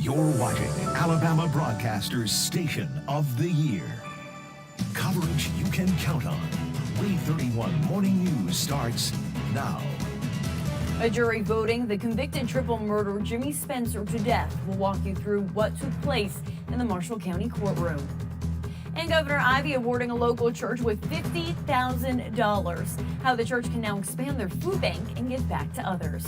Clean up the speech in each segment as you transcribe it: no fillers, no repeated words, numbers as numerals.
You're watching Alabama Broadcasters Station of the Year. Coverage you can count on. WAAY 31 Morning News starts now. A jury voting the convicted triple murderer Jimmy Spencer to death. We'll walk you through what took place in the Marshall County courtroom. And Governor Ivey awarding a local church with $50,000. How the church can now expand their food bank and give back to others.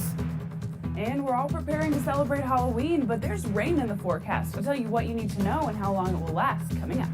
And we're all preparing to celebrate Halloween, but there's rain in the forecast. We'll tell you what you need to know and how long it will last coming up.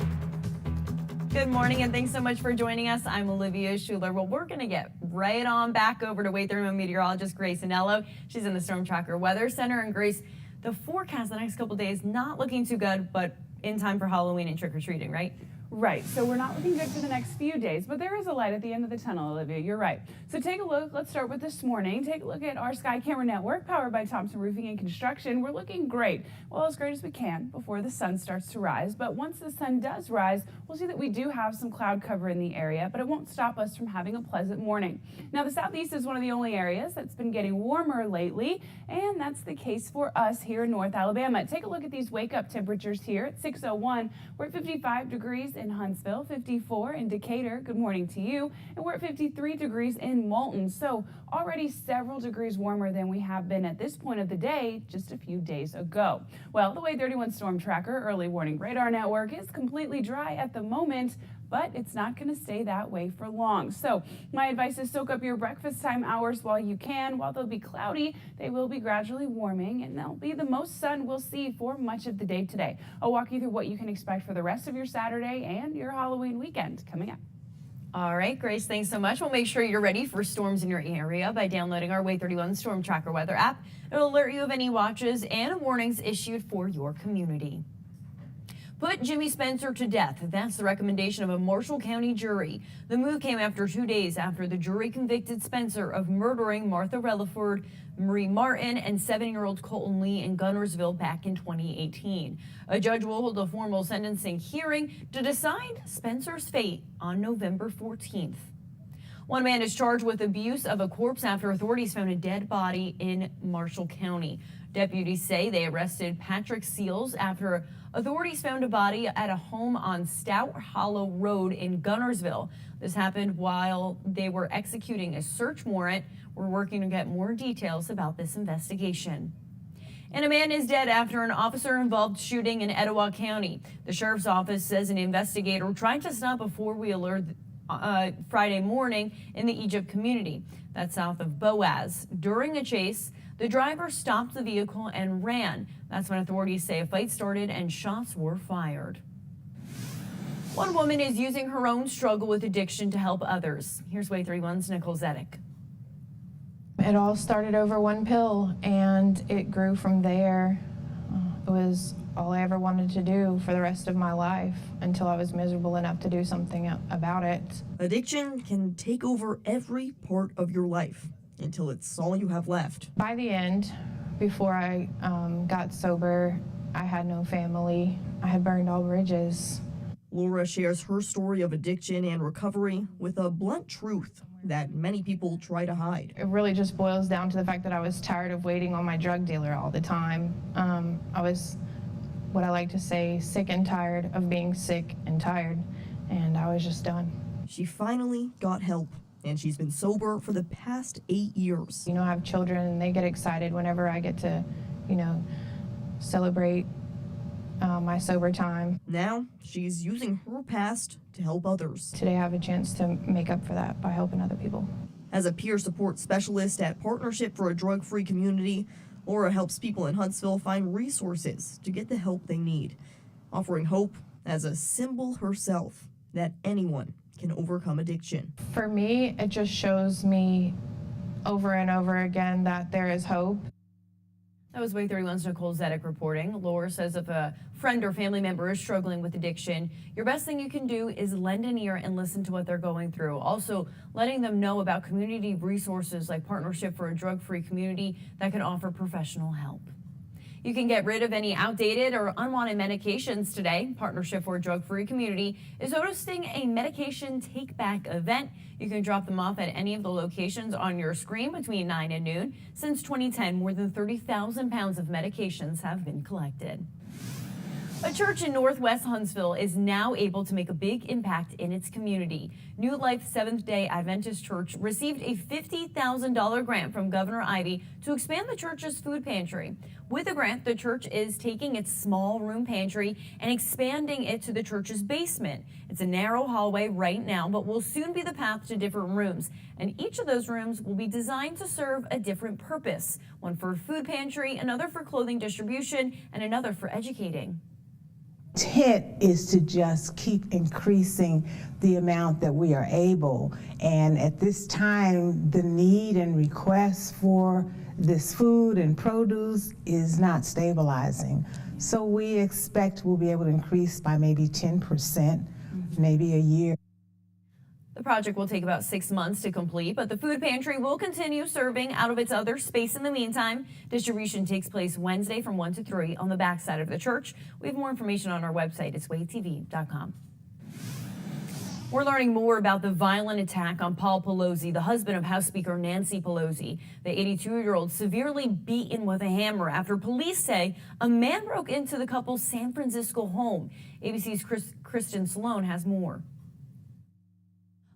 Good morning, and thanks so much for joining us. I'm Olivia Schuler. Well, we're going to get right on back over to WAAY 31 meteorologist Grace Anello. She's in the Storm Tracker Weather Center. And Grace, the forecast the next couple days not looking too good, but in time for Halloween and trick-or-treating, right? Right, so we're not looking good for the next few days, but there is a light at the end of the tunnel, Olivia. You're right. So take a look. Let's start with this morning. Take a look at our Sky Camera Network, powered by Thompson Roofing and Construction. We're looking great, well, as great as we can before the sun starts to rise. But once the sun does rise, we'll see that we do have some cloud cover in the area, but it won't stop us from having a pleasant morning. Now, the southeast is one of the only areas that's been getting warmer lately, and that's the case for us here in North Alabama. Take a look at these wake-up temperatures here at 6:01. We're at 55 degrees in Huntsville, 54 in Decatur. Good morning to you. And we're at 53 degrees in Moulton. So already several degrees warmer than we have been at this point of the day just a few days ago. Well, the WAAY 31 Storm Tracker Early Warning Radar Network is completely dry at the moment, but it's not going to stay that way for long. So my advice is soak up your breakfast time hours while you can. While they'll be cloudy, they will be gradually warming, and they'll be the most sun we'll see for much of the day today. I'll walk you through what you can expect for the rest of your Saturday and your Halloween weekend coming up. All right, Grace, thanks so much. We'll make sure you're ready for storms in your area by downloading our WAAY 31 Storm Tracker Weather app. It'll alert you of any watches and warnings issued for your community. Put Jimmy Spencer to death. That's the recommendation of a Marshall County jury. The move came after 2 days after the jury convicted Spencer of murdering Martha Relaford, Marie Martin, and 7-year-old Colton Lee in Gunnersville back in 2018. A judge will hold a formal sentencing hearing to decide Spencer's fate on November 14th. One man is charged with abuse of a corpse after authorities found a dead body in Marshall County. Deputies say they arrested Patrick Seals after authorities found a body at a home on Stout Hollow Road in Gunnersville. This happened while they were executing a search warrant. We're working to get more details about this investigation. And a man is dead after an officer-involved shooting in Etowah County. The sheriff's office says an investigator tried to stop a four-wheeler Friday morning in the Egypt community. That's south of Boaz. During a chase, the driver stopped the vehicle and ran. That's when authorities say a fight started and shots were fired. One woman is using her own struggle with addiction to help others. Here's WAAY 31's Nicole Zedek. It all started over one pill, and it grew from there. It was all I ever wanted to do for the rest of my life until I was miserable enough to do something about it. Addiction can take over every part of your life until it's all you have left. By the end, before I got sober, I had no family. I had burned all bridges. Laura shares her story of addiction and recovery with a blunt truth that many people try to hide. It really just boils down to the fact that I was tired of waiting on my drug dealer all the time. I was, what I like to say, sick and tired of being sick and tired, and I was just done. She finally got help, and she's been sober for the past 8 years. You know, I have children, and they get excited whenever I get to, celebrate my sober time. Now, she's using her past to help others. Today I have a chance to make up for that by helping other people. As a peer support specialist at Partnership for a Drug-Free Community, Laura helps people in Huntsville find resources to get the help they need, offering hope as a symbol herself that anyone can overcome addiction. For me, it just shows me over and over again that there is hope. That was WAAY 31's Nicole Zedek reporting. Laura says if a friend or family member is struggling with addiction, your best thing you can do is lend an ear and listen to what they're going through. Also, letting them know about community resources like Partnership for a Drug-Free Community that can offer professional help. You can get rid of any outdated or unwanted medications today. Partnership for a Drug-Free Community is hosting a medication take-back event. You can drop them off at any of the locations on your screen between 9 and noon. Since 2010, more than 30,000 pounds of medications have been collected. A church in Northwest Huntsville is now able to make a big impact in its community. New Life Seventh-day Adventist Church received a $50,000 grant from Governor Ivey to expand the church's food pantry. With the grant, the church is taking its small room pantry and expanding it to the church's basement. It's a narrow hallway right now, but will soon be the path to different rooms. And each of those rooms will be designed to serve a different purpose. One for food pantry, another for clothing distribution, and another for educating. Intent is to just keep increasing the amount that we are able, and at this time the need and request for this food and produce is not stabilizing. So we expect we'll be able to increase by maybe 10%, maybe a year. The project will take about 6 months to complete, but the food pantry will continue serving out of its other space in the meantime. Distribution takes place Wednesday from 1 to 3 on the backside of the church. We have more information on our website. It's WAAYTV.com. We're learning more about the violent attack on Paul Pelosi, the husband of House Speaker Nancy Pelosi. The 82-year-old severely beaten with a hammer after police say a man broke into the couple's San Francisco home. ABC's Kristen Sloan has more.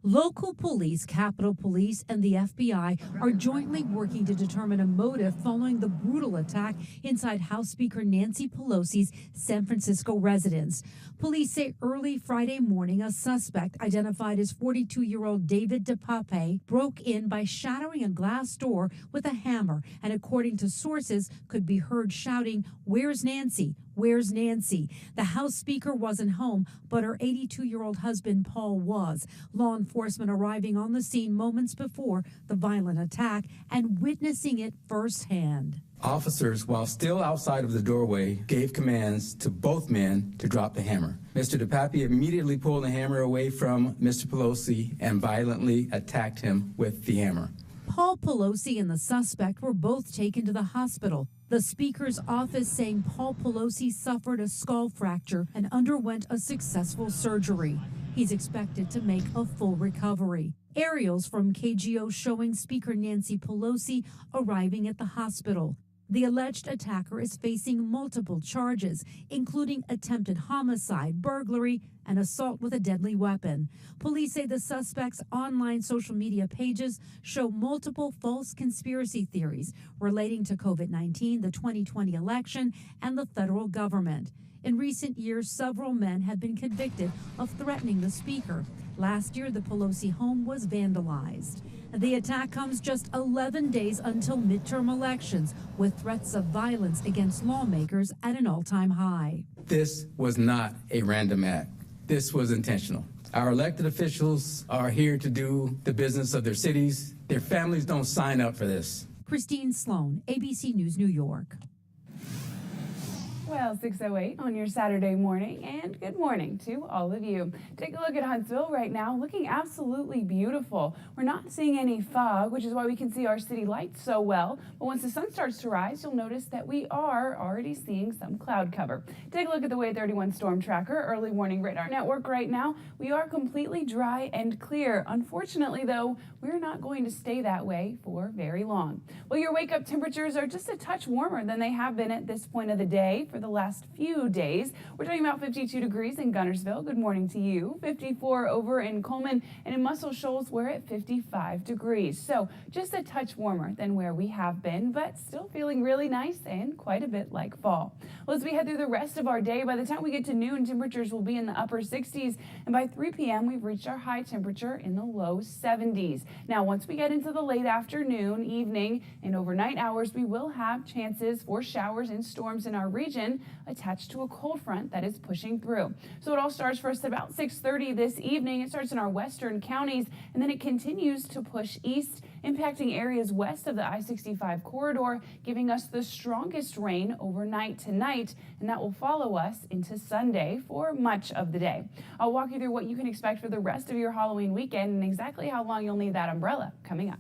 Local police, Capitol Police, and the FBI are jointly working to determine a motive following the brutal attack inside House Speaker Nancy Pelosi's San Francisco residence. Police say early Friday morning, a suspect identified as 42-year-old David DiAPER broke in by shattering a glass door with a hammer, and according to sources, could be heard shouting, "Where's Nancy? Where's Nancy?" The House Speaker wasn't home, but her 82-year-old husband, Paul, was. Law enforcement arriving on the scene moments before the violent attack and witnessing it firsthand. Officers, while still outside of the doorway, gave commands to both men to drop the hammer. Mr. DiAPER immediately pulled the hammer away from Mr. Pelosi and violently attacked him with the hammer. Paul Pelosi and the suspect were both taken to the hospital. The Speaker's office saying Paul Pelosi suffered a skull fracture and underwent a successful surgery. He's expected to make a full recovery. Aerials from KGO showing Speaker Nancy Pelosi arriving at the hospital. The alleged attacker is facing multiple charges, including attempted homicide, burglary, and assault with a deadly weapon. Police say the suspect's online social media pages show multiple false conspiracy theories relating to COVID-19, the 2020 election, and the federal government. In recent years, several men have been convicted of threatening the Speaker. Last year, the Pelosi home was vandalized. The attack comes just 11 days until midterm elections, with threats of violence against lawmakers at an all-time high. This was not a random act. This was intentional. Our elected officials are here to do the business of their cities. Their families don't sign up for this. Christine Sloan, ABC News, New York. Well, 6:08 on your Saturday morning, and good morning to all of you. Take a look at Huntsville right now, looking absolutely beautiful. We're not seeing any fog, which is why we can see our city lights so well. But once the sun starts to rise, you'll notice that we are already seeing some cloud cover. Take a look at the WAAY 31 storm tracker, early warning radar network right now. We are completely dry and clear. Unfortunately, though, we're not going to stay that way for very long. Well, your wake-up temperatures are just a touch warmer than they have been at this point of the day for the last few days. We're talking about 52 degrees in Guntersville. Good morning to you. 54 over in Coleman, and in Muscle Shoals, we're at 55 degrees. So just a touch warmer than where we have been, but still feeling really nice and quite a bit like fall. Well, as we head through the rest of our day, by the time we get to noon, temperatures will be in the upper 60s, and by 3 p.m., we've reached our high temperature in the low 70s. Now, once we get into the late afternoon, evening, and overnight hours, we will have chances for showers and storms in our region attached to a cold front that is pushing through. So it all starts for us at about 6:30 this evening. It starts in our western counties, and then it continues to push east, impacting areas west of the I-65 corridor, giving us the strongest rain overnight tonight, and that will follow us into Sunday for much of the day. I'll walk you through what you can expect for the rest of your Halloween weekend and exactly how long you'll need that umbrella coming up.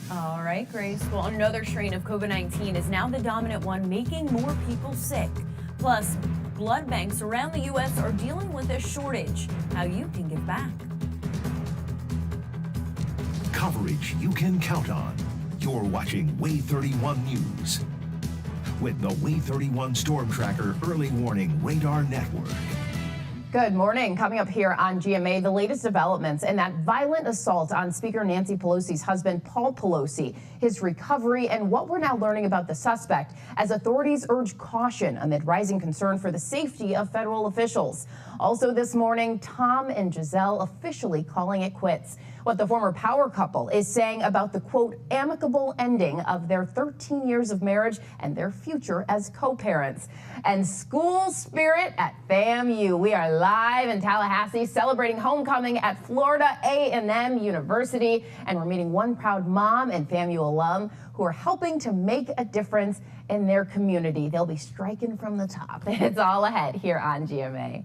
All right, Grace. Well, another strain of COVID-19 is now the dominant one, making more people sick. Plus, blood banks around the U.S. are dealing with a shortage. How you can give back. Coverage you can count on. You're watching WAAY 31 News with the WAAY 31 Storm Tracker Early Warning Radar Network. Good morning. Coming up here on GMA, the latest developments in that violent assault on Speaker Nancy Pelosi's husband, Paul Pelosi, his recovery, and what we're now learning about the suspect as authorities urge caution amid rising concern for the safety of federal officials. Also this morning, Tom and Giselle officially calling it quits. What the former power couple is saying about the, quote, amicable ending of their 13 years of marriage and their future as co-parents. And school spirit at FAMU. We are live in Tallahassee celebrating homecoming at Florida A&M University. And we're meeting one proud mom and FAMU alum who are helping to make a difference in their community. They'll be striking from the top. It's all ahead here on GMA.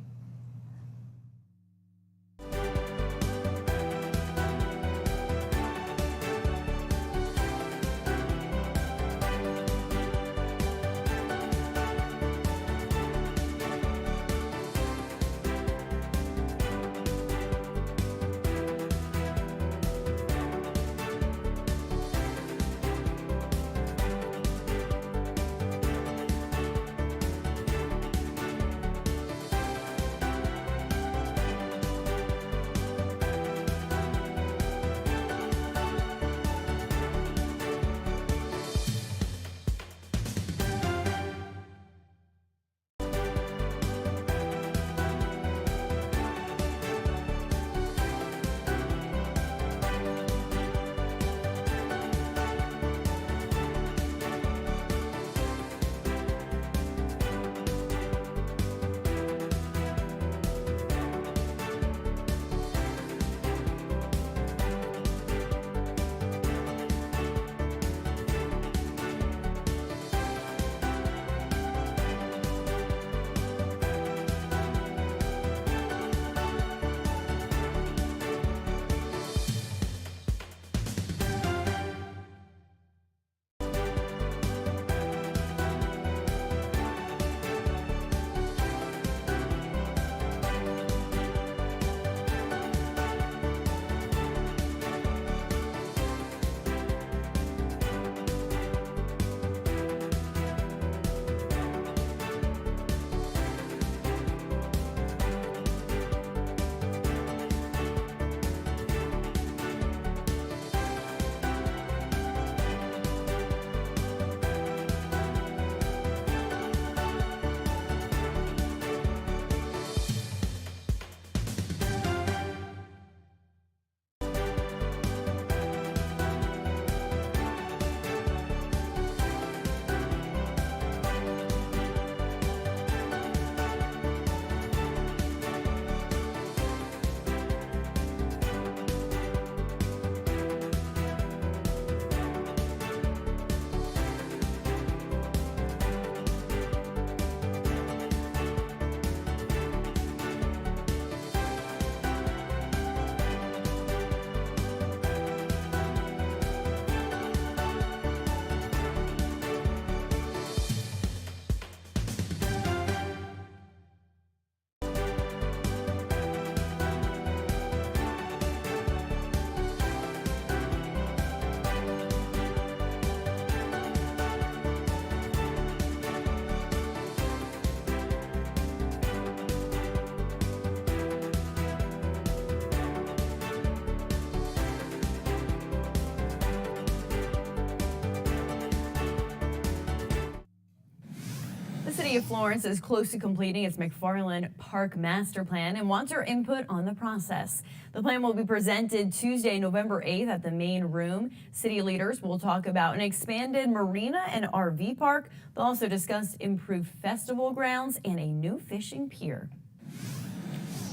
The City of Florence is close to completing its McFarland Park Master Plan and wants our input on the process. The plan will be presented Tuesday, November 8th at the main room. City leaders will talk about an expanded marina and RV park. They'll also discuss improved festival grounds and a new fishing pier.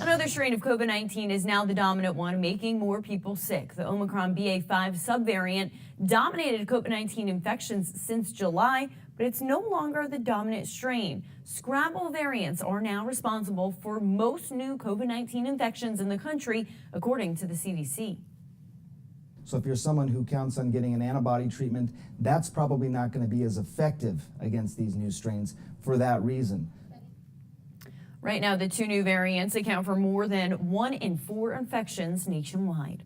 Another strain of COVID-19 is now the dominant one, making more people sick. The Omicron BA.5 subvariant dominated COVID-19 infections since July, but it's no longer the dominant strain. Scrabble variants are now responsible for most new COVID-19 infections in the country, according to the CDC. So if you're someone who counts on getting an antibody treatment, that's probably not going to be as effective against these new strains for that reason. Right now, the 2 new variants account for more than 1 in 4 infections nationwide.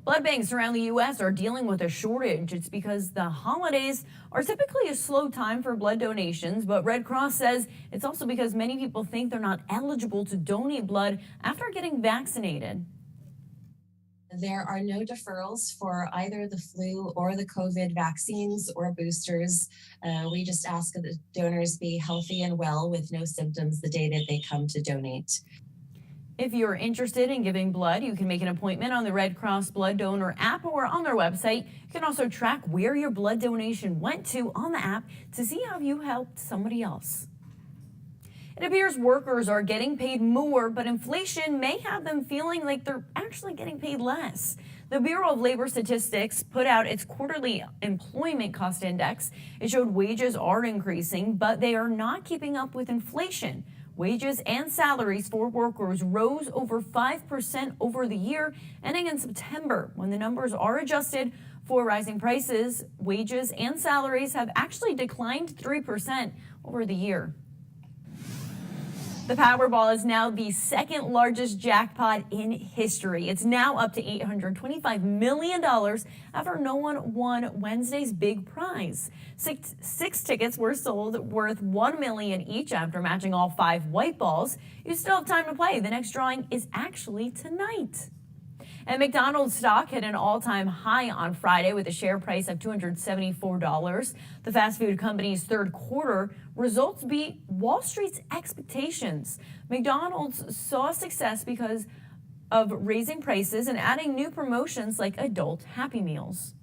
Blood banks around the U.S. are dealing with a shortage. It's because the holidays are typically a slow time for blood donations, but Red Cross says it's also because many people think they're not eligible to donate blood after getting vaccinated. There are no deferrals for either the flu or the COVID vaccines or boosters. We just ask that the donors be healthy and well with no symptoms the day that they come to donate. If you're interested in giving blood, you can make an appointment on the Red Cross Blood Donor app or on their website. You can also track where your blood donation went to on the app to see how you helped somebody else. It appears workers are getting paid more, but inflation may have them feeling like they're actually getting paid less. The Bureau of Labor Statistics put out its quarterly employment cost index. It showed wages are increasing, but they are not keeping up with inflation. Wages and salaries for workers rose over 5% over the year, ending in September. When the numbers are adjusted for rising prices, wages and salaries have actually declined 3% over the year. The Powerball is now the second largest jackpot in history. It's now up to $825 million after no one won Wednesday's big prize. Six tickets were sold worth $1 million each after matching all 5 white balls. You still have time to play. The next drawing is actually tonight. And McDonald's stock hit an all-time high on Friday with a share price of $274. The fast food company's third quarter results beat Wall Street's expectations. McDonald's saw success because of raising prices and adding new promotions like adult Happy Meals.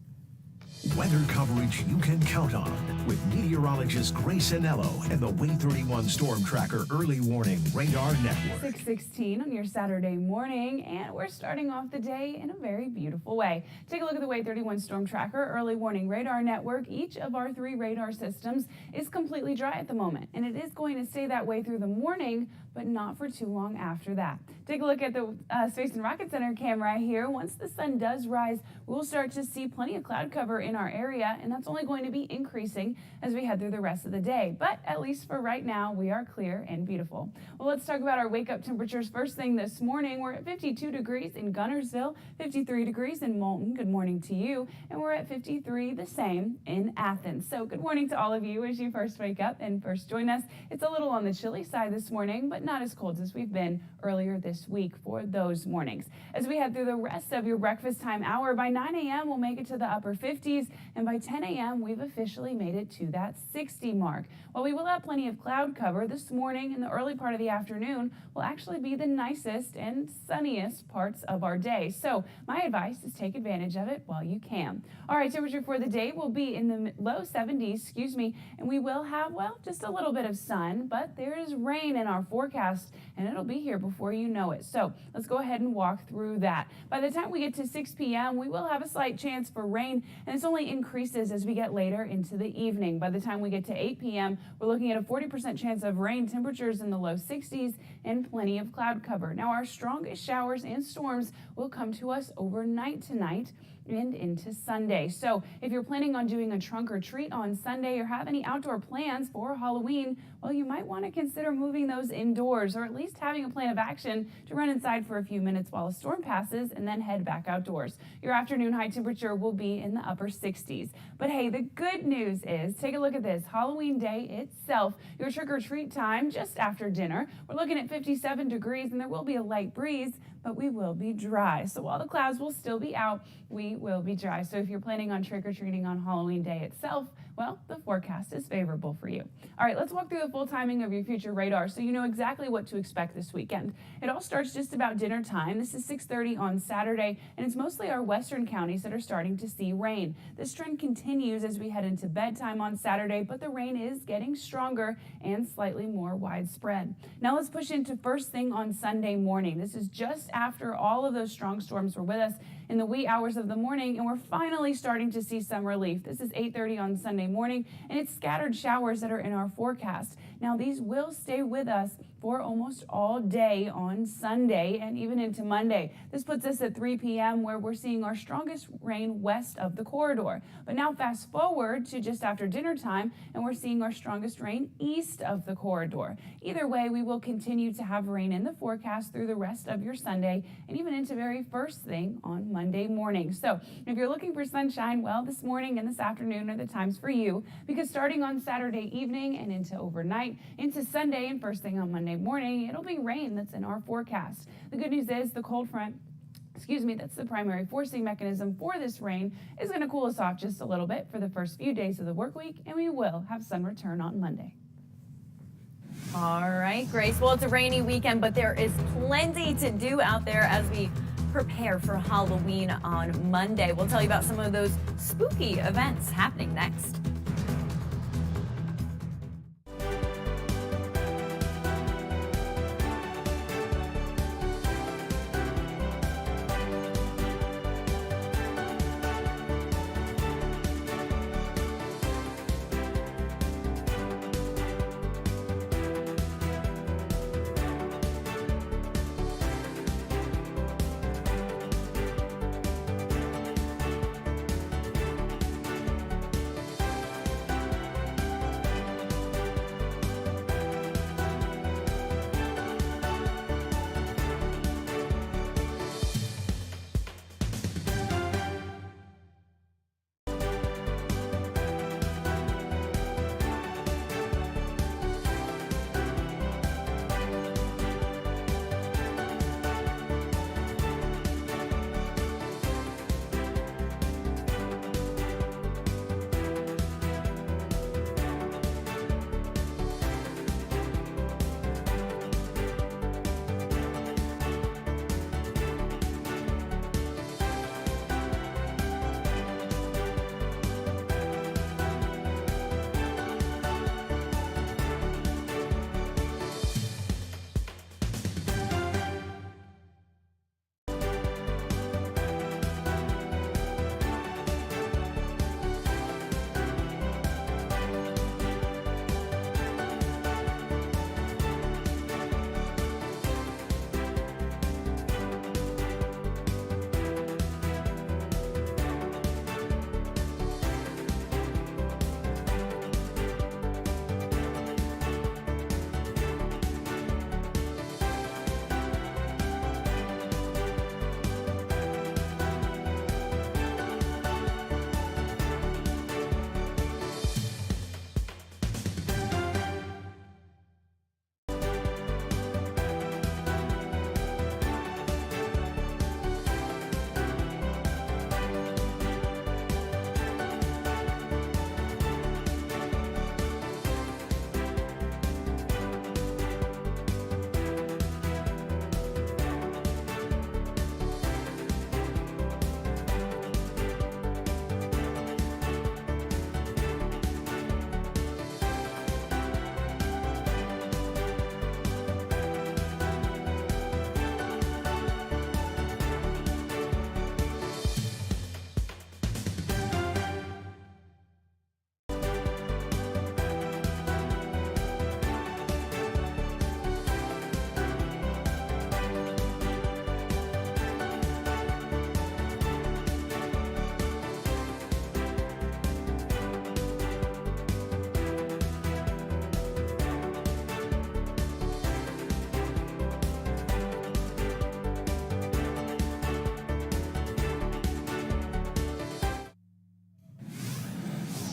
Weather coverage you can count on with meteorologist Grace Anello and the WAAY 31 Storm Tracker Early Warning Radar Network. 6:16 on your Saturday morning, and we're starting off the day in a very beautiful way. Take a look at the WAAY 31 Storm Tracker Early Warning Radar Network. Each of our 3 radar systems is completely dry at the moment, and it is going to stay that way through the morning, but not for too long after that. Take a look at the Space and Rocket Center camera here. Once the sun does rise, we'll start to see plenty of cloud cover in our area, and that's only going to be increasing as we head through the rest of the day. But at least for right now, we are clear and beautiful. Well, let's talk about our wake-up temperatures. First thing this morning, we're at 52 degrees in Gunnersville, 53 degrees in Moulton. Good morning to you. And we're at 53, the same in Athens. So good morning to all of you as you first wake up and first join us. It's a little on the chilly side this morning, but not as cold as we've been earlier this week for those mornings. As we head through the rest of your breakfast time hour, by 9 a.m. we'll make it to the upper 50s, and by 10 a.m. we've officially made it to that 60 mark. While we will have plenty of cloud cover, this morning and the early part of the afternoon will actually be the nicest and sunniest parts of our day. So my advice is take advantage of it while you can. All right, temperature for the day will be in the low 70s, and we will have, well, just a little bit of sun, but there is rain in our forecast, and it'll be here before you know it. So let's go ahead and walk through that. By the time we get to 6 p.m., we will have a slight chance for rain, and this only increases as we get later into the evening. By the time we get to 8 p.m., we're looking at a 40% chance of rain, temperatures in the low 60s, and plenty of cloud cover. Now, our strongest showers and storms will come to us overnight tonight and into Sunday. So if you're planning on doing a trunk or treat on Sunday or have any outdoor plans for Halloween, well, you might want to consider moving those indoors, or at least having a plan of action to run inside for a few minutes while a storm passes and then head back outdoors. Your afternoon high temperature will be in the upper 60s. But hey, the good news is, take a look at this. Halloween day itself, your trick or treat time just after dinner, we're looking at 57 degrees, and there will be a light breeze, but we will be dry. So while the clouds will still be out, we will be dry. So if you're planning on trick-or-treating on Halloween day itself, well, the forecast is favorable for you. All right, let's walk through the full timing of your future radar so you know exactly what to expect this weekend. It all starts just about dinner time. This is 6:30 on Saturday, and it's mostly our western counties that are starting to see rain. This trend continues as we head into bedtime on Saturday, but the rain is getting stronger and slightly more widespread. Now let's push into first thing on Sunday morning. This is just after all of those strong storms were with us in the wee hours of the morning, and we're finally starting to see some relief. This is 8:30 on Sunday morning, and it's scattered showers that are in our forecast. Now, these will stay with us for almost all day on Sunday and even into Monday. This puts us at 3 p.m. where we're seeing our strongest rain west of the corridor. But now fast forward to just after dinner time and we're seeing our strongest rain east of the corridor. Either way, we will continue to have rain in the forecast through the rest of your Sunday and even into very first thing on Monday morning. So if you're looking for sunshine, well, this morning and this afternoon are the times for you, because starting on Saturday evening and into overnight, into Sunday and first thing on Monday morning, it'll be rain that's in our forecast. The good news is the cold front, that's the primary forcing mechanism for this rain, is going to cool us off just a little bit for the first few days of the work week, and we will have sun return on Monday. All right, Grace. Well, it's a rainy weekend, but there is plenty to do out there as we prepare for Halloween on Monday. We'll tell you about some of those spooky events happening next.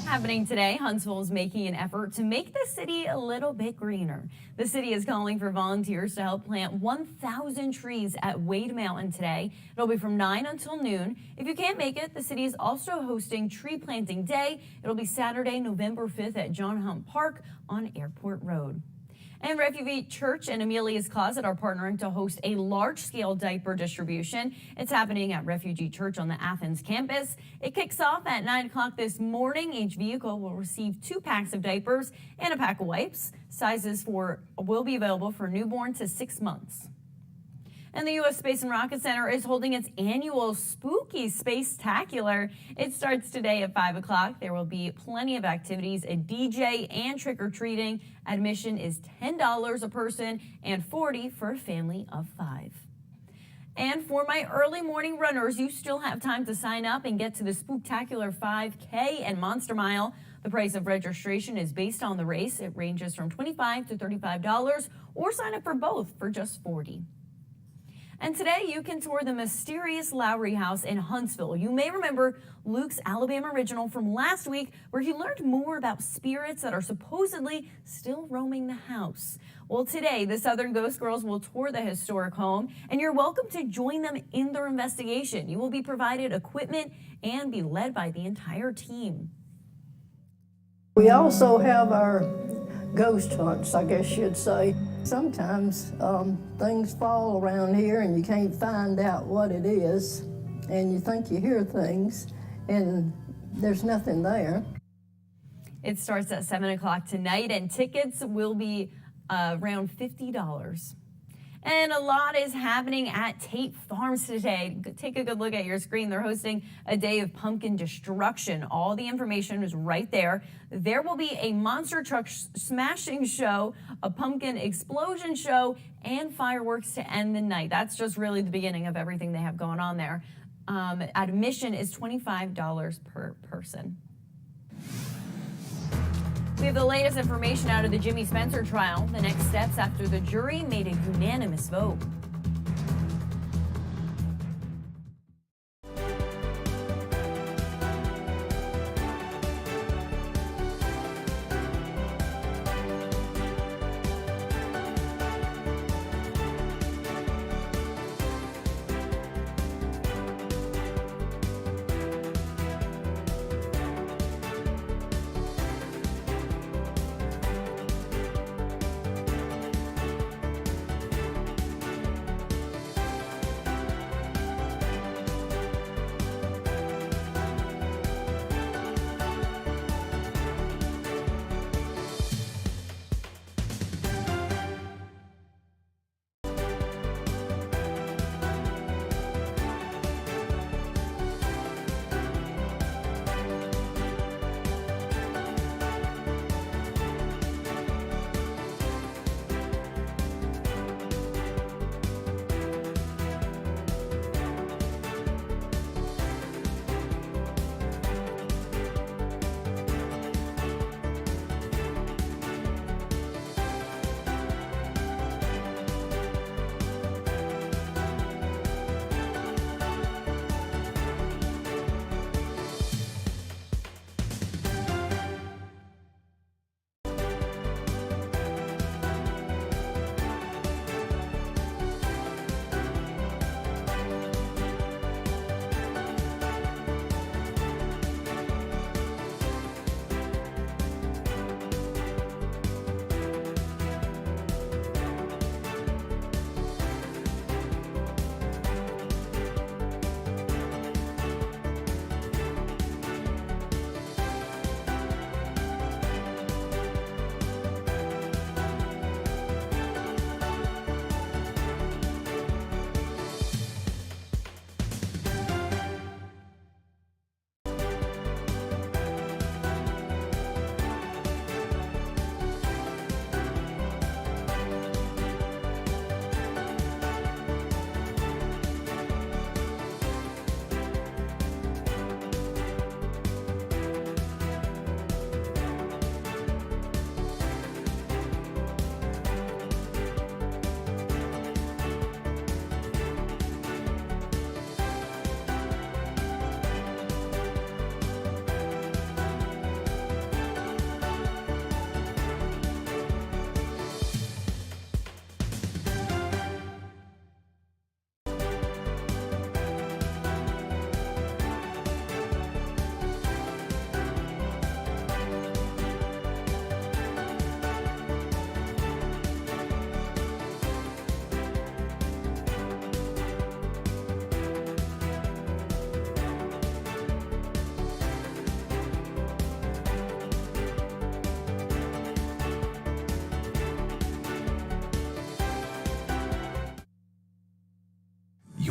Happening today, Huntsville is making an effort to make the city a little bit greener. The city is calling for volunteers to help plant 1,000 trees at WAAY Mountain today. It'll be from 9 until noon. If you can't make it, the city is also hosting Tree Planting Day. It'll be Saturday, November 5th at John Hunt Park on Airport Road. And Refugee Church and Amelia's Closet are partnering to host a large-scale diaper distribution. It's happening at Refugee Church on the Athens campus. It kicks off at 9 o'clock this morning. Each vehicle will receive 2 packs of diapers and a pack of wipes. Sizes will be available for newborn to 6 months. And the U.S. Space and Rocket Center is holding its annual Spooky Spacetacular. It starts today at 5 o'clock. There will be plenty of activities, a DJ, and trick-or-treating. Admission is $10 a person and $40 for a family of 5. And for my early morning runners, you still have time to sign up and get to the Spooktacular 5K and Monster Mile. The price of registration is based on the race. It ranges from $25 to $35, or sign up for both for just $40. And today you can tour the mysterious Lowry House in Huntsville. You may remember Luke's Alabama original from last week, where he learned more about spirits that are supposedly still roaming the house. Well, today the Southern Ghost Girls will tour the historic home, and you're welcome to join them in their investigation. You will be provided equipment and be led by the entire team. We also have our ghost hunts, I guess you'd say. Sometimes things fall around here and you can't find out what it is, and you think you hear things and there's nothing there. It starts at 7 o'clock tonight, and tickets will be around $50. And a lot is happening at Tate Farms today. Take a good look at your screen. They're hosting a day of pumpkin destruction. All the information is right there. There will be a monster truck smashing show, a pumpkin explosion show, and fireworks to end the night. That's just really the beginning of everything they have going on there. Admission is $25 per person. We have the latest information out of the Jimmy Spencer trial. The next steps after the jury made a unanimous vote.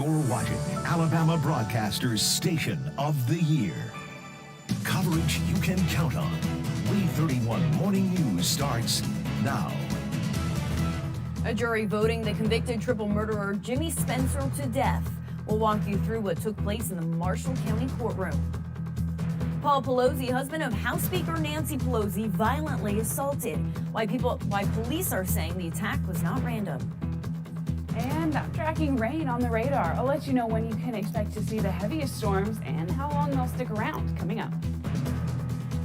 You're watching Alabama Broadcasters Station of the Year. Coverage you can count on. WAAY 31 Morning News starts now. A jury voting the convicted triple murderer Jimmy Spencer to death. We'll walk you through what took place in the Marshall County courtroom. Paul Pelosi, husband of House Speaker Nancy Pelosi, violently assaulted. Why police are saying the attack was not random. And I'm tracking rain on the radar. I'll let you know when you can expect to see the heaviest storms and how long they'll stick around coming up.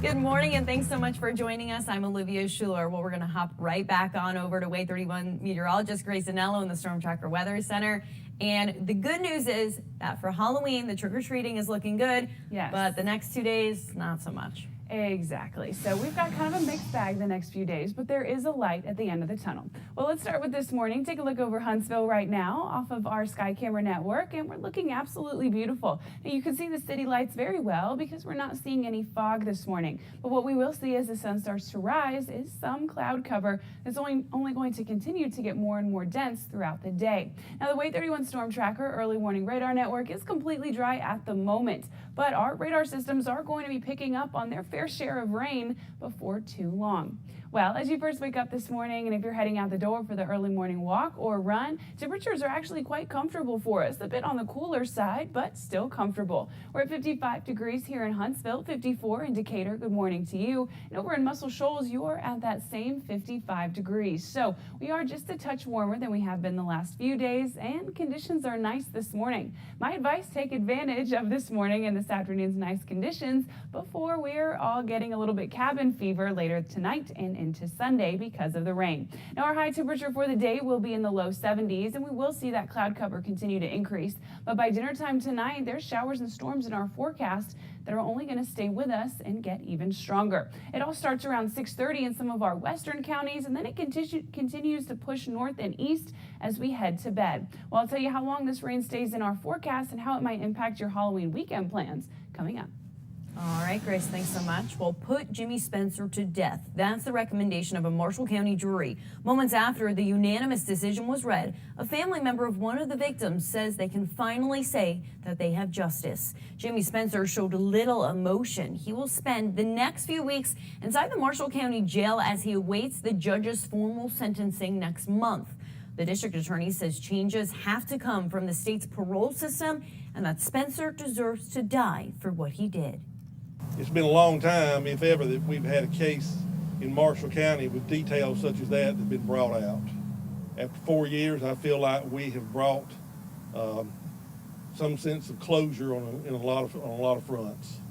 Good morning and thanks so much for joining us. I'm Olivia Schuler. Well, we're going to hop right back on over to WAAY 31 meteorologist Grace Anello in the Storm Tracker Weather Center. And the good news is that for Halloween, the trick-or-treating is looking good. Yes. But the next 2 days, not so much. Exactly. So we've got kind of a mixed bag the next few days, but there is a light at the end of the tunnel. Well, let's start with this morning. Take a look over Huntsville right now off of our Sky Camera network, and we're looking absolutely beautiful. Now, you can see the city lights very well because we're not seeing any fog this morning. But what we will see as the sun starts to rise is some cloud cover that's only going to continue to get more and more dense throughout the day. Now, the WAAY 31 Storm Tracker Early Warning Radar Network is completely dry at the moment, but our radar systems are going to be picking up on their fair share of rain before too long. Well, as you first wake up this morning, and if you're heading out the door for the early morning walk or run, temperatures are actually quite comfortable for us. A bit on the cooler side, but still comfortable. We're at 55 degrees here in Huntsville, 54 in Decatur. Good morning to you. And over in Muscle Shoals, you're at that same 55 degrees. So we are just a touch warmer than we have been the last few days, and conditions are nice this morning. My advice, take advantage of this morning and this afternoon's nice conditions before we're all getting a little bit cabin fever later tonight and into Sunday because of the rain. Now, our high temperature for the day will be in the low 70s, and we will see that cloud cover continue to increase. But by dinner time tonight, there's showers and storms in our forecast that are only going to stay with us and get even stronger. It all starts around 6:30 in some of our western counties, and then it continues to push north and east as we head to bed. Well, I'll tell you how long this rain stays in our forecast and how it might impact your Halloween weekend plans coming up. All right, Grace, thanks so much. Well, put Jimmy Spencer to death. That's the recommendation of a Marshall County jury. Moments after the unanimous decision was read, a family member of one of the victims says they can finally say that they have justice. Jimmy Spencer showed little emotion. He will spend the next few weeks inside the Marshall County Jail as he awaits the judge's formal sentencing next month. The district attorney says changes have to come from the state's parole system and that Spencer deserves to die for what he did. It's been a long time, if ever, that we've had a case in Marshall County with details such as that have been brought out. After 4 years, I feel like we have brought some sense of closure on a lot of fronts.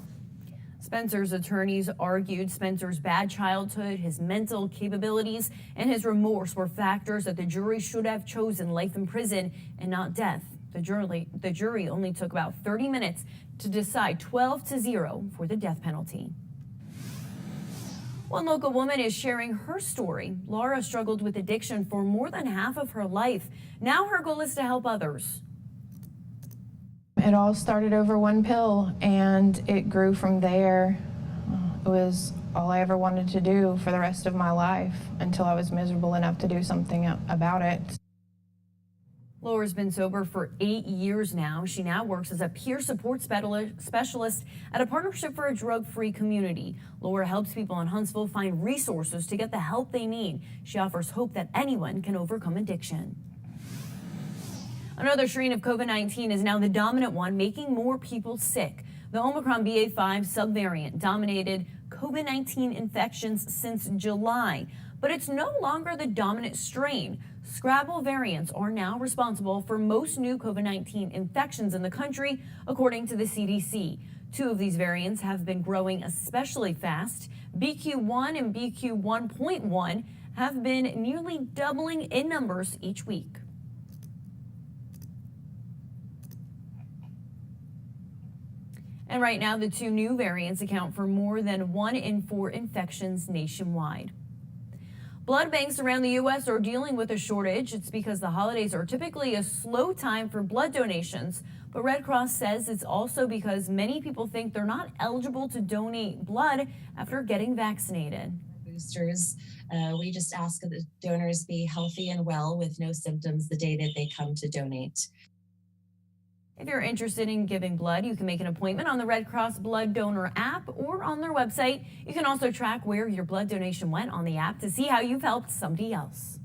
Spencer's attorneys argued Spencer's bad childhood, his mental capabilities, and his remorse were factors that the jury should have chosen life in prison and not death. The jury only took about 30 minutes to decide 12-0 for the death penalty. One local woman is sharing her story. Laura struggled with addiction for more than half of her life. Now her goal is to help others. It all started over one pill, and it grew from there. It was all I ever wanted to do for the rest of my life until I was miserable enough to do something about it. Laura's been sober for 8 years now. She now works as a peer support specialist at a Partnership for a Drug-Free Community. Laura helps people in Huntsville find resources to get the help they need. She offers hope that anyone can overcome addiction. Another strain of COVID-19 is now the dominant one, making more people sick. The Omicron BA.5 subvariant dominated COVID-19 infections since July, but it's no longer the dominant strain. Scrabble variants are now responsible for most new COVID-19 infections in the country, according to the CDC. Two of these variants have been growing especially fast. BQ1 and BQ1.1 have been nearly doubling in numbers each week. And right now, the two new variants account for more than 1 in 4 infections nationwide. Blood banks around the U.S. are dealing with a shortage. It's because the holidays are typically a slow time for blood donations. But Red Cross says it's also because many people think they're not eligible to donate blood after getting vaccinated. Boosters, we just ask that the donors be healthy and well with no symptoms the day that they come to donate. If you're interested in giving blood, you can make an appointment on the Red Cross Blood Donor app or on their website. You can also track where your blood donation went on the app to see how you've helped somebody else.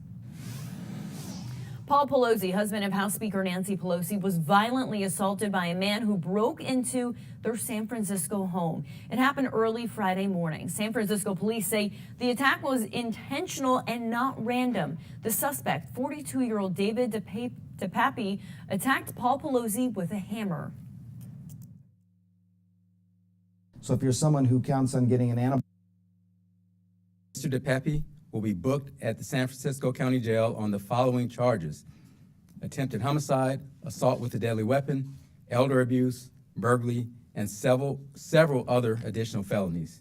Paul Pelosi, husband of House Speaker Nancy Pelosi, was violently assaulted by a man who broke into their San Francisco home. It happened early Friday morning. San Francisco police say the attack was intentional and not random. The suspect, 42-year-old David DiAPER, attacked Paul Pelosi with a hammer. So if you're someone who counts on getting an antibody, Mr. DiAPER will be booked at the San Francisco County Jail on the following charges: attempted homicide, assault with a deadly weapon, elder abuse, burglary, and several other additional felonies.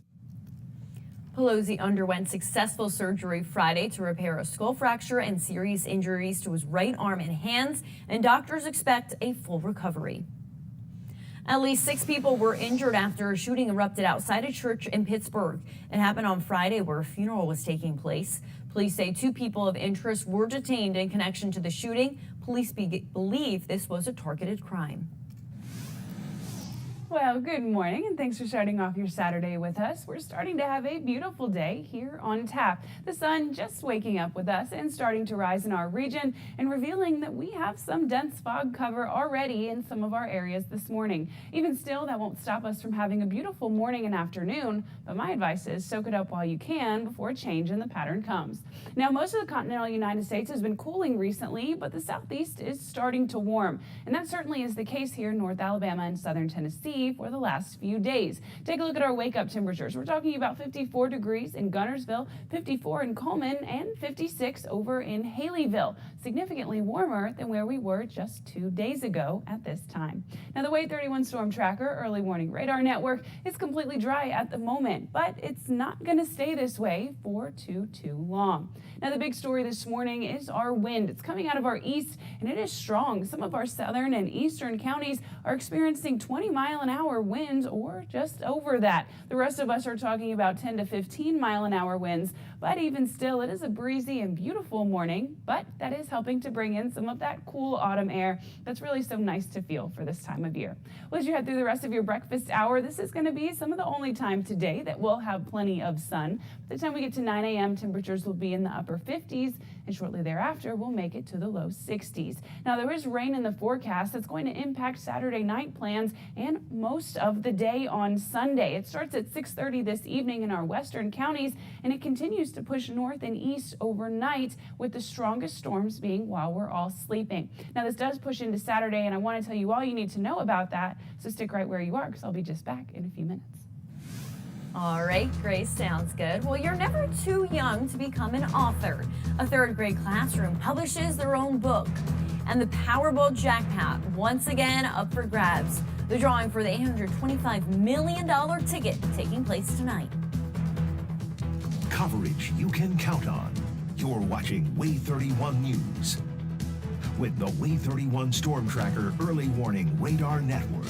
Pelosi underwent successful surgery Friday to repair a skull fracture and serious injuries to his right arm and hands, and doctors expect a full recovery. At least 6 people were injured after a shooting erupted outside a church in Pittsburgh. It happened on Friday where a funeral was taking place. Police say 2 people of interest were detained in connection to the shooting. Police believe this was a targeted crime. Well, good morning, and thanks for starting off your Saturday with us. We're starting to have a beautiful day here on tap. The sun just waking up with us and starting to rise in our region and revealing that we have some dense fog cover already in some of our areas this morning. Even still, that won't stop us from having a beautiful morning and afternoon, but my advice is soak it up while you can before a change in the pattern comes. Now, most of the continental United States has been cooling recently, but the southeast is starting to warm, and that certainly is the case here in North Alabama and southern Tennessee for the last few days. Take a look at our wake-up temperatures. We're talking about 54 degrees in Gunnersville, 54 in Coleman, and 56 over in Haleyville. Significantly warmer than where we were just 2 days ago at this time. Now, the WAAY 31 Storm Tracker early warning radar network is completely dry at the moment, but it's not going to stay this way for too long. Now, the big story this morning is our wind. It's coming out of our east, and it is strong. Some of our southern and eastern counties are experiencing 20-mile-an-hour winds or just over that. The rest of us are talking about 10 to 15-mile-an-hour winds, but even still, it is a breezy and beautiful morning, but that is helping to bring in some of that cool autumn air that's really so nice to feel for this time of year. Well, as you head through the rest of your breakfast hour, this is going to be some of the only time today that we'll have plenty of sun. By the time we get to 9 a.m., temperatures will be in the upper 50s, and shortly thereafter, we'll make it to the low 60s. Now, there is rain in the forecast that's going to impact Saturday night plans and most of the day on Sunday. It starts at 6:30 this evening in our western counties, and it continues to push north and east overnight, with the strongest storms being while we're all sleeping. Now, this does push into Saturday, and I want to tell you all you need to know about that, so stick right where you are, because I'll be just back in a few minutes. All right, Grace, sounds good. Well, you're never too young to become an author. A 3rd grade classroom publishes their own book. And the Powerball jackpot, once again, up for grabs. The drawing for the $825 million ticket taking place tonight. Coverage you can count on. You're watching WAAY 31 News with the WAAY 31 Storm Tracker Early Warning Radar Network.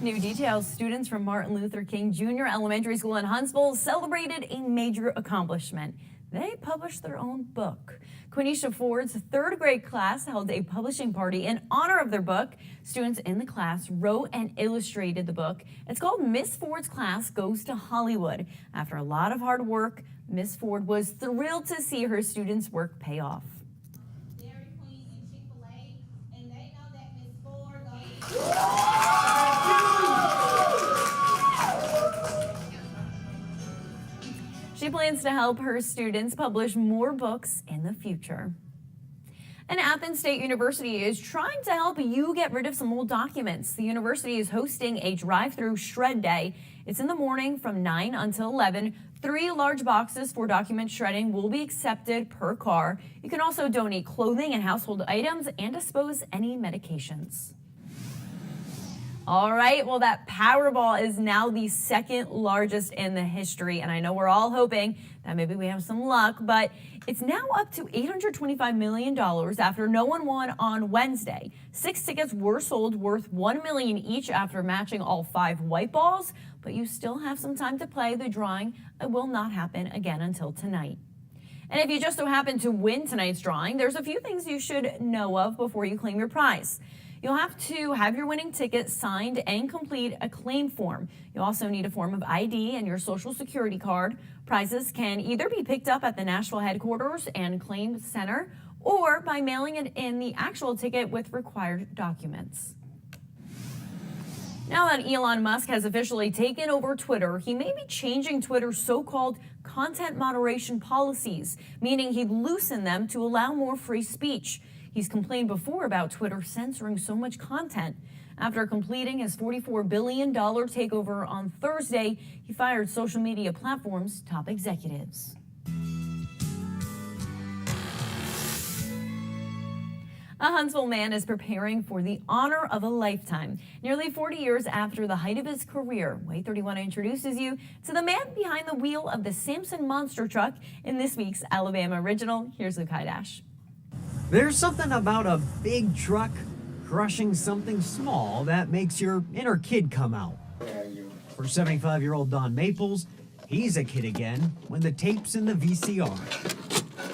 New details, students from Martin Luther King Jr. Elementary School in Huntsville celebrated a major accomplishment. They published their own book. Quenisha Ford's third grade class held a publishing party in honor of their book. Students in the class wrote and illustrated the book. It's called Miss Ford's Class Goes to Hollywood. After a lot of hard work, Miss Ford was thrilled to see her students' work pay off. She plans to help her students publish more books in the future. And Athens State University is trying to help you get rid of some old documents. The university is hosting a drive-through shred day. It's in the morning from 9 until 11. 3 large boxes for document shredding will be accepted per car. You can also donate clothing and household items and dispose any medications. All right, well, that Powerball is now the second largest in the history, and I know we're all hoping that maybe we have some luck, but it's now up to $825 million after no one won on Wednesday. 6 tickets were sold worth $1 million each after matching all 5 white balls, but you still have some time to play. The drawing will not happen again until tonight. And if you just so happen to win tonight's drawing, there's a few things you should know of before you claim your prize. You'll have to have your winning ticket signed and complete a claim form. You'll also need a form of ID and your social security card. Prizes can either be picked up at the Nashville headquarters and claim center or by mailing it in the actual ticket with required documents. Now that Elon Musk has officially taken over Twitter, he may be changing Twitter's so-called content moderation policies, meaning he'd loosen them to allow more free speech. He's complained before about Twitter censoring so much content. After completing his $44 billion takeover on Thursday, he fired social media platforms' top executives. A Huntsville man is preparing for the honor of a lifetime. Nearly 40 years after the height of his career, WAAY 31 introduces you to the man behind the wheel of the Samson monster truck in this week's Alabama Original. Here's Luke Hydash. There's something about a big truck crushing something small that makes your inner kid come out. For 75-year-old Don Maples, he's a kid again when the tape's in the VCR.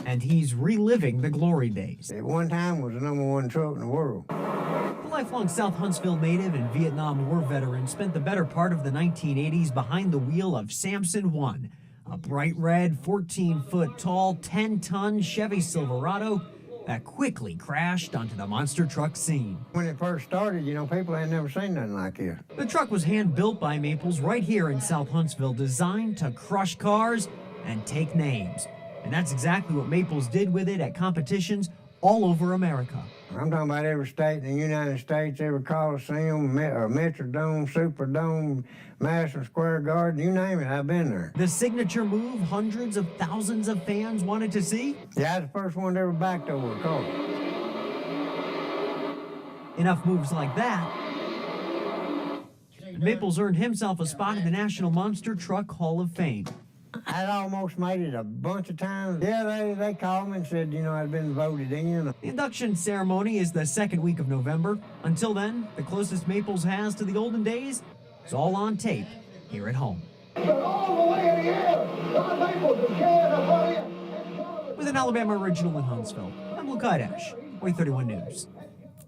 And he's reliving the glory days. At one time was the #1 truck in the world. The lifelong South Huntsville native and Vietnam War veteran spent the better part of the 1980s behind the wheel of Samson 1, a bright red, 14-foot tall, 10-ton Chevy Silverado that quickly crashed onto the monster truck scene. When it first started, you know, people had never seen nothing like this. The truck was hand-built by Maples right here in South Huntsville, designed to crush cars and take names. And that's exactly what Maples did with it at competitions all over America. I'm talking about every state in the United States, every Coliseum, or Metrodome, Superdome, Madison Square Garden, you name it, I've been there. The signature move hundreds of thousands of fans wanted to see? Yeah, I was the first one that ever backed over a car. Enough moves like that, Maples earned himself a spot in the National Monster Truck Hall of Fame. I'd almost made it a bunch of times. Yeah, they called me and said, you know, I'd been voted in. The induction ceremony is the second week of November. Until then, the closest Maples has to the olden days is all on tape here at home. With an Alabama Original in Huntsville, I'm Luke Hydash, WAAY 31 News.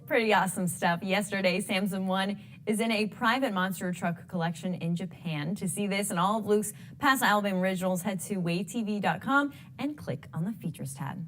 Pretty awesome stuff. Yesterday, Samson 1 is in a private monster truck collection in Japan. To see this and all of Luke's past Alabama Originals, head to WAAYTV.com and click on the Features tab.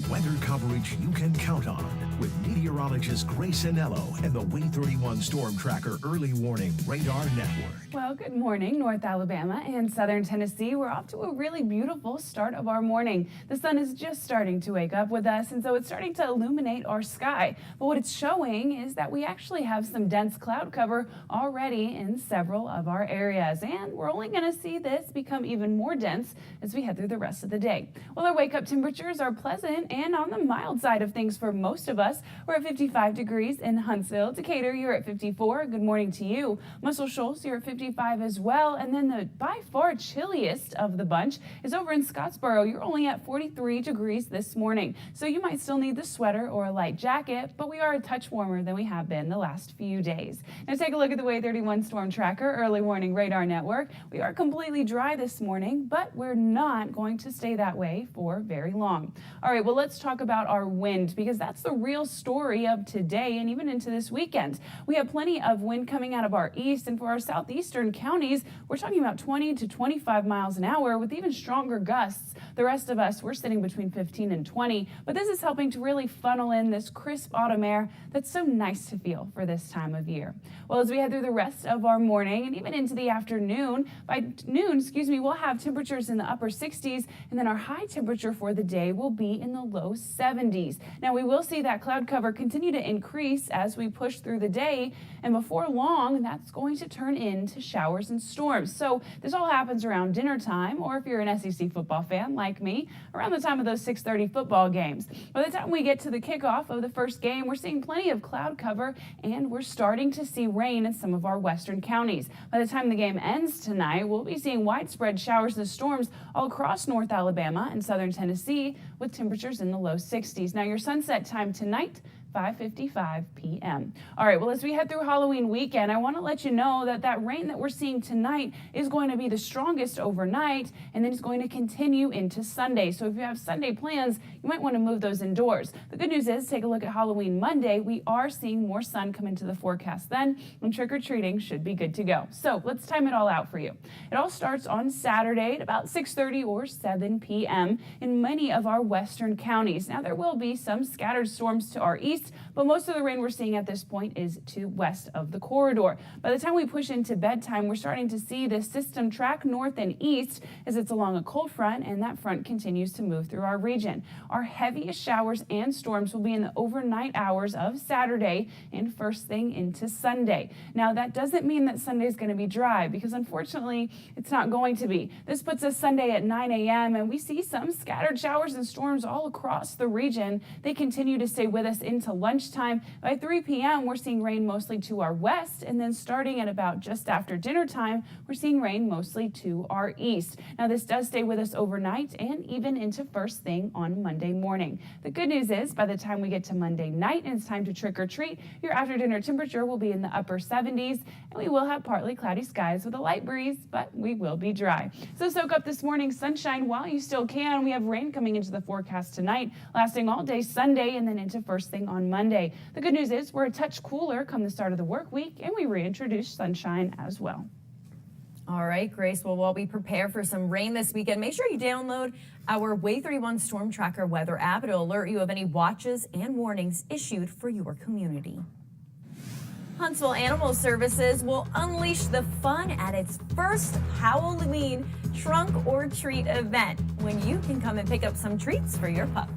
Weather coverage you can count on with meteorologist Grace Anello and the WAAY 31 Storm Tracker Early Warning Radar Network. Well, good morning, North Alabama and Southern Tennessee. We're off to a really beautiful start of our morning. The sun is just starting to wake up with us, and so it's starting to illuminate our sky. But what it's showing is that we actually have some dense cloud cover already in several of our areas, and we're only going to see this become even more dense as we head through the rest of the day. Well, our wake-up temperatures are pleasant pleasant and on the mild side of things for most of us. We're at 55 degrees in Huntsville. Decatur, you're at 54. Good morning to you. Muscle Shoals, you're at 55 as well. And then the by far chilliest of the bunch is over in Scottsboro. You're only at 43 degrees this morning. So you might still need the sweater or a light jacket, but we are a touch warmer than we have been the last few days. Now take a look at the WAAY 31 storm tracker early warning radar network. We are completely dry this morning, but we're not going to stay that way for very long. All right, well, let's talk about our wind because that's the real story of today and even into this weekend. We have plenty of wind coming out of our east, and for our southeastern counties, we're talking about 20 to 25 miles an hour with even stronger gusts. The rest of us, we're sitting between 15 and 20, but this is helping to really funnel in this crisp autumn air that's so nice to feel for this time of year. Well, as we head through the rest of our morning and even into the afternoon, by noon, we'll have temperatures in the upper 60s, and then our high temperature for the day will be in the low 70s. Now, we will see that cloud cover continue to increase as we push through the day, and before long, that's going to turn into showers and storms. So this all happens around dinner time, or if you're an SEC football fan like me, around the time of those 6:30 football games. By the time we get to the kickoff of the first game, we're seeing plenty of cloud cover, and we're starting to see rain in some of our western counties. By the time the game ends tonight, we'll be seeing widespread showers and storms all across North Alabama and southern Tennessee with temperatures in the low 60s. Now, your sunset time tonight, 5:55 p.m. All right, well, as we head through Halloween weekend, I want to let you know that that rain that we're seeing tonight is going to be the strongest overnight, and then it's going to continue into Sunday. So if you have Sunday plans, you might want to move those indoors. The good news is, take a look at Halloween Monday. We are seeing more sun come into the forecast then, and trick-or-treating should be good to go. So let's time it all out for you. It all starts on Saturday at about 6:30 or 7 p.m. in many of our western counties. Now, there will be some scattered storms to our east, but most of the rain we're seeing at this point is to west of the corridor. By the time we push into bedtime, we're starting to see this system track north and east as it's along a cold front, and that front continues to move through our region. Our heaviest showers and storms will be in the overnight hours of Saturday and first thing into Sunday. Now, that doesn't mean that Sunday is going to be dry, because unfortunately, it's not going to be. This puts us Sunday at 9 a.m., and we see some scattered showers and storms all across the region. They continue to stay with us into lunchtime. By 3 p.m., we're seeing rain mostly to our west, and then starting at about just after dinner time, we're seeing rain mostly to our east. Now, this does stay with us overnight and even into first thing on Monday morning. The good news is, by the time we get to Monday night and it's time to trick or treat, your after dinner temperature will be in the upper 70s, and we will have partly cloudy skies with a light breeze, but we will be dry. So soak up this morning's sunshine while you still can. We have rain coming into the forecast tonight, lasting all day Sunday and then into first thing on Monday. The good news is we're a touch cooler come the start of the work week, and we reintroduce sunshine as well. All right, Grace. Well, while we prepare for some rain this weekend, make sure you download our WAAY 31 Storm Tracker weather app. It'll alert you of any watches and warnings issued for your community. Huntsville Animal Services will unleash the fun at its first Halloween trunk or treat event, when you can come and pick up some treats for your pup.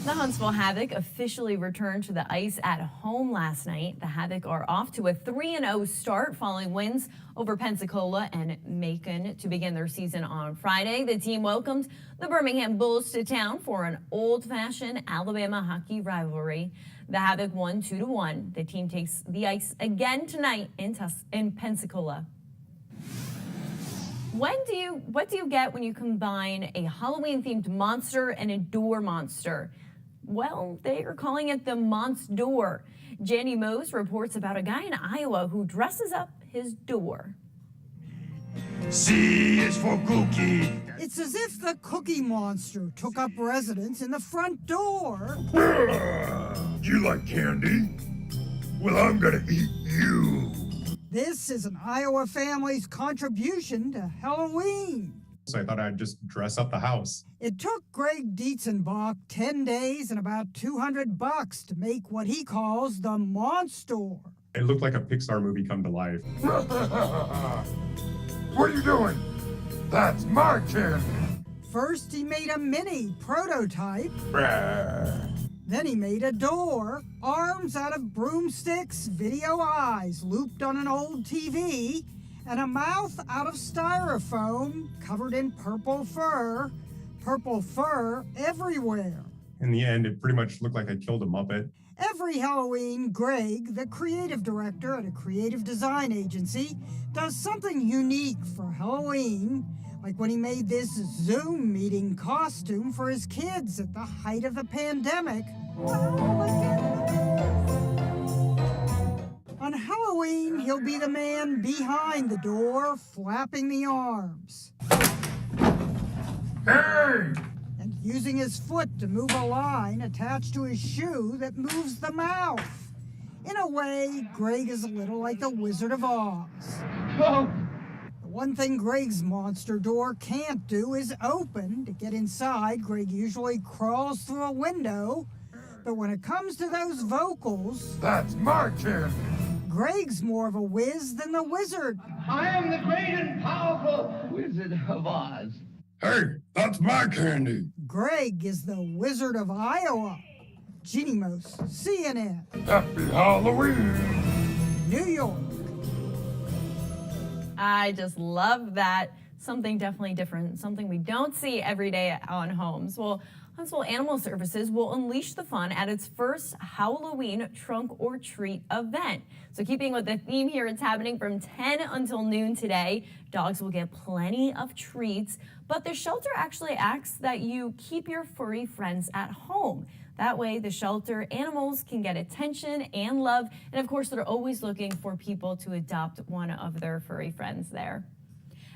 The Huntsville Havoc officially returned to the ice at home last night. The Havoc are off to a 3-0 start following wins over Pensacola and Macon to begin their season on Friday. The team welcomed the Birmingham Bulls to town for an old-fashioned Alabama hockey rivalry. The Havoc won 2-1. The team takes the ice again tonight in Pensacola. What do you get when you combine a Halloween-themed monster and a door monster? Well, they are calling it the Monster. Jenny Mose reports about a guy in Iowa who dresses up his door. C is for cookie. It's as if the Cookie Monster took up residence in the front door. You like candy? Well, I'm gonna eat you. This is an Iowa family's contribution to Halloween. So I thought I'd just dress up the house. It took Greg Dietzenbach 10 days and about $200 to make what he calls the Monster. It looked like a Pixar movie come to life. What are you doing? That's my candy. First, he made a mini prototype. Then he made a door, arms out of broomsticks, video eyes looped on an old TV, and a mouth out of styrofoam covered in purple fur everywhere. In the end, it pretty much looked like I killed a Muppet. Every Halloween, Greg, the creative director at a creative design agency, does something unique for Halloween, like when he made this Zoom meeting costume for his kids at the height of the pandemic. On Halloween, he'll be the man behind the door, flapping the arms. Hey! And using his foot to move a line attached to his shoe that moves the mouth. In a way, Greg is a little like the Wizard of Oz. The one thing Greg's monster door can't do is open. To get inside, Greg usually crawls through a window. But when it comes to those vocals... That's my candy! Greg's more of a whiz than the wizard. I am the great and powerful Wizard of Oz. Hey, that's my candy! Greg is the Wizard of Iowa. Jenny Mose, CNN. Happy Halloween! New York. I just love that. Something definitely different, something we don't see every day on homes. Well, Huntsville Animal Services will unleash the fun at its first Halloween trunk or treat event. So keeping with the theme here, it's happening from 10 until noon today. Dogs will get plenty of treats, but the shelter actually asks that you keep your furry friends at home. That way, the shelter animals can get attention and love. And of course, they're always looking for people to adopt one of their furry friends there.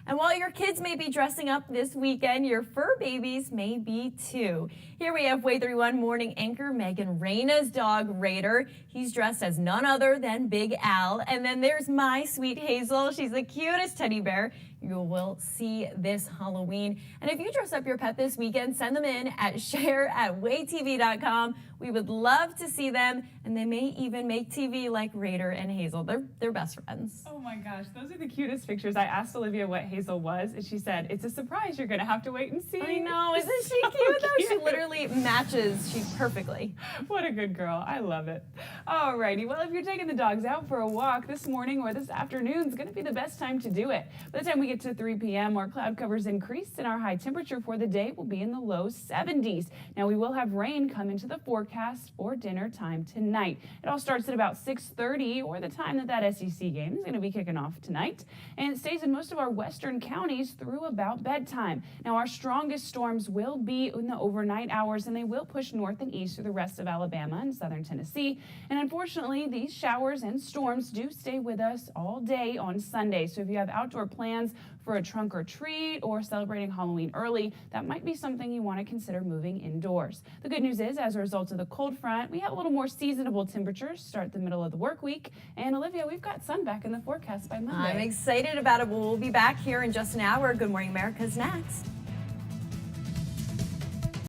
And while your kids may be dressing up this weekend, your fur babies may be too. Here we have WAAY 31 morning anchor Megan Reyna's dog, Raider. He's dressed as none other than Big Al. And then there's my sweet Hazel. She's the cutest teddy bear you will see this Halloween. And if you dress up your pet this weekend, send them in at share@waaytv.com. We would love to see them, and they may even make TV like Raider and Hazel. They're best friends. Oh my gosh, those are the cutest pictures. I asked Olivia what Hazel was, and she said, it's a surprise. You're going to have to wait and see. I know. Isn't she cute, though? She literally matches perfectly. What a good girl. I love it. Alrighty. Well, if you're taking the dogs out for a walk this morning or this afternoon, it's going to be the best time to do it. By the time we get to 3 p.m., our cloud covers increase, and our high temperature for the day will be in the low 70s. Now, we will have rain come into the forecast for dinner time tonight. It all starts at about 6:30, or the time that SEC game is going to be kicking off tonight, and it stays in most of our western counties through about bedtime. Now, our strongest storms will be in the overnight hours, and they will push north and east through the rest of Alabama and southern Tennessee. And unfortunately, these showers and storms do stay with us all day on Sunday. So if you have outdoor plans for a trunk or treat or celebrating Halloween early, that might be something you want to consider moving indoors. The good news is, as a result of the cold front, we have a little more seasonable temperatures start the middle of the work week. And Olivia, we've got sun back in the forecast by Monday. I'm excited about it. We'll be back here in just an hour. Good Morning America's next.